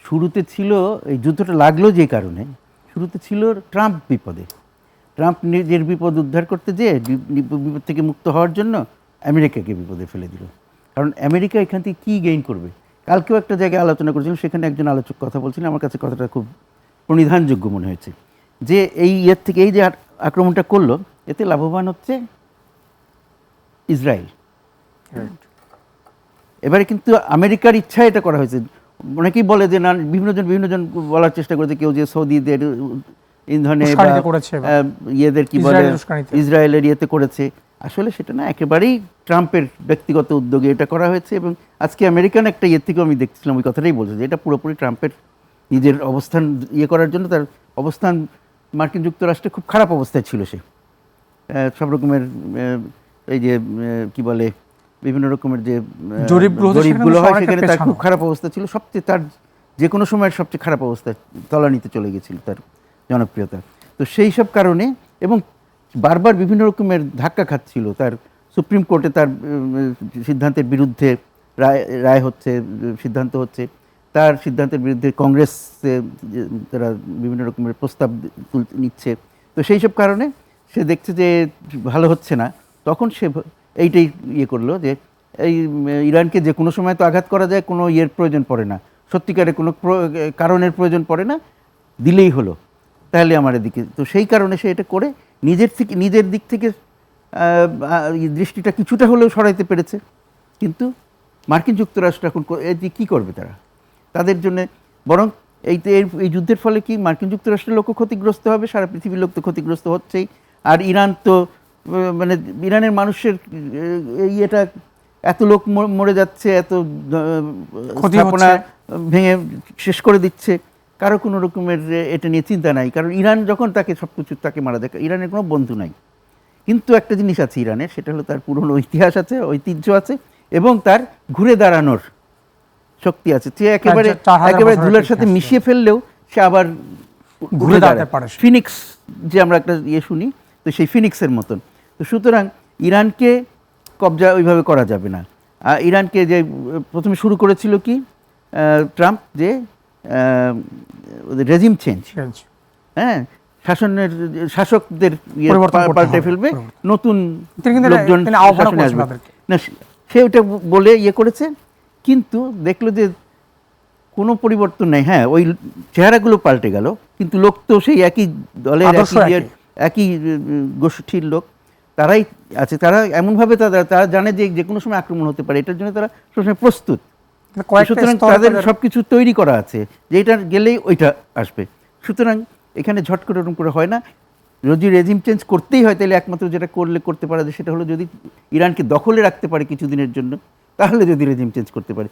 শুরুতে ছিল এই যুদ্ধটা লাগলো যে কারণে, শুরুতে ছিল ট্রাম্প বিপদে। ট্রাম্প নিজের বিপদ উদ্ধার করতে যেয়ে বিপদ থেকে মুক্ত হওয়ার জন্য আমেরিকাকে বিপদে ফেলে দিল। কারণ আমেরিকা এখান থেকে কী গেইন করবে? কালকেও একটা জায়গায় আলোচনা করেছিলাম, সেখানে একজন আলোচক কথা বলছিলেন, আমার কাছে কথাটা খুব প্রণিধানযোগ্য মনে হয়েছে, যে এই ইয়ের থেকে এই যে আক্রমণটা করলো, এতে লাভবান হচ্ছে ইসরায়েল। এবারে কিন্তু আমেরিকার ইচ্ছায় এটা করা হয়েছে। অনেকেই বলে যে না, বিভিন্নজন বলার চেষ্টা করেছে, কেউ যে সৌদিদের ইন্ধনে ইয়েদের কি বলে ইসরায়েলের ইয়েতে করেছে, আসলে সেটা না, একেবারেই ট্রাম্পের ব্যক্তিগত উদ্যোগে এটা করা হয়েছে। এবং আজকে আমেরিকান একটা ইয়ের থেকেও আমি দেখছিলাম ওই কথাটাই বলছে, যে এটা পুরোপুরি ট্রাম্পের নিজের অবস্থান ইয়ে করার জন্য। তার অবস্থান মার্কিন যুক্তরাষ্ট্রে খুব খারাপ অবস্থায় ছিল, সে সব রকমের এই যে কি বলে বিভিন্ন রকমের যে জরিপগুলো হয়, সেখানে তার খুব খারাপ অবস্থা ছিল, সবচেয়ে তার যে কোনো সময়ের সবচেয়ে খারাপ অবস্থায় তলানিতে চলে গেছিল তার জনপ্রিয়তা। তো সেই সব কারণে, এবং বারবার বিভিন্ন রকমের ধাক্কা খাচ্ছিল, তার সুপ্রিম কোর্টে তার সিদ্ধান্তের বিরুদ্ধে রায় হচ্ছে, সিদ্ধান্ত হচ্ছে, তার সিদ্ধান্তের বিরুদ্ধে কংগ্রেসে তারা বিভিন্ন রকমের প্রস্তাব নিচ্ছে। তো সেই সব কারণে সে দেখছে যে ভালো হচ্ছে না, তখন সে এইটাই ইয়ে করলো যে এই ইরানকে যে কোনো সময় তো আঘাত করা যায়, কোনো ইয়ের প্রয়োজন পড়ে না, সত্যিকারে কোনো কারণের প্রয়োজন পড়ে না, দিলেই হলো তাহলে আমার এদিকে। তো সেই কারণে সে এটা করে নিজের দিক থেকে দৃষ্টিটা কিছুটা হলেও সরাইতে পেরেছে। কিন্তু মার্কিন যুক্তরাষ্ট্র এখন কী করবে? তাদের জন্য বরং এই যুদ্ধের ফলে কি মার্কিন যুক্তরাষ্ট্রের লোকও ক্ষতিগ্রস্ত হবে, সারা পৃথিবীর লোক তো ক্ষতিগ্রস্ত হচ্ছেই। আর ইরান তো মানে ইরানের মানুষের এটা এত লোক মরে যাচ্ছে, এত স্থাপনা ভেঙে শেষ করে দিচ্ছে, কারো কোনো রকমের এটা নিয়ে চিন্তা নাই। কারণ ইরান যখন তাকে সব কিছু তাকে মারা যায়, ইরানের কোনো বন্ধু নাই। কিন্তু একটা জিনিস আছে ইরানের, সেটা হলো তার পুরনো ইতিহাস আছে, ঐতিহ্য আছে, এবং তার ঘুরে দাঁড়ানোর শক্তি আছে। সে একেবারে ধুলার সাথে মিশিয়ে ফেললেও সে আবার ঘুরে দাঁড়াতে পারে। ফিনিক্স যে আমরা একটা ইয়ে শুনি, তো সেই ফিনিক্সের মতন। তো সুতরাং ইরানকে কবজা ওইভাবে করা যাবে না। আর ইরানকে যে প্রথমে শুরু করেছিল কি ট্রাম্প, যে রেজিম চেঞ্জ, হ্যাঁ, শাসকদের পাল্টে ফেলবে, নতুন লোকজন শাসনে আসবে না, সে ওটা বলে ইয়ে করেছে। কিন্তু দেখলো যে কোনো পরিবর্তন নেই। হ্যাঁ, ওই চেহারাগুলো পাল্টে গেল, কিন্তু লোক তো সেই একই দলের, একই গোষ্ঠীর লোক, তারাই আছে। তারা এমনভাবে তারা জানে যে কোনো সময় আক্রমণ হতে পারে, এটার জন্য তারা সবসময় প্রস্তুত। সুতরাং তাদের সব কিছু তৈরি করা আছে যে এটা গেলেই ওইটা আসবে। সুতরাং এখানে ঝট করে ওরকম করে হয় না। যদি রেজিম চেঞ্জ করতেই হয়, তাহলে একমাত্র যেটা করতে পারা যায় সেটা হলো যদি ইরানকে দখলে রাখতে পারে কিছুদিনের জন্য, তাহলে যদি রেজিম চেঞ্জ করতে পারে।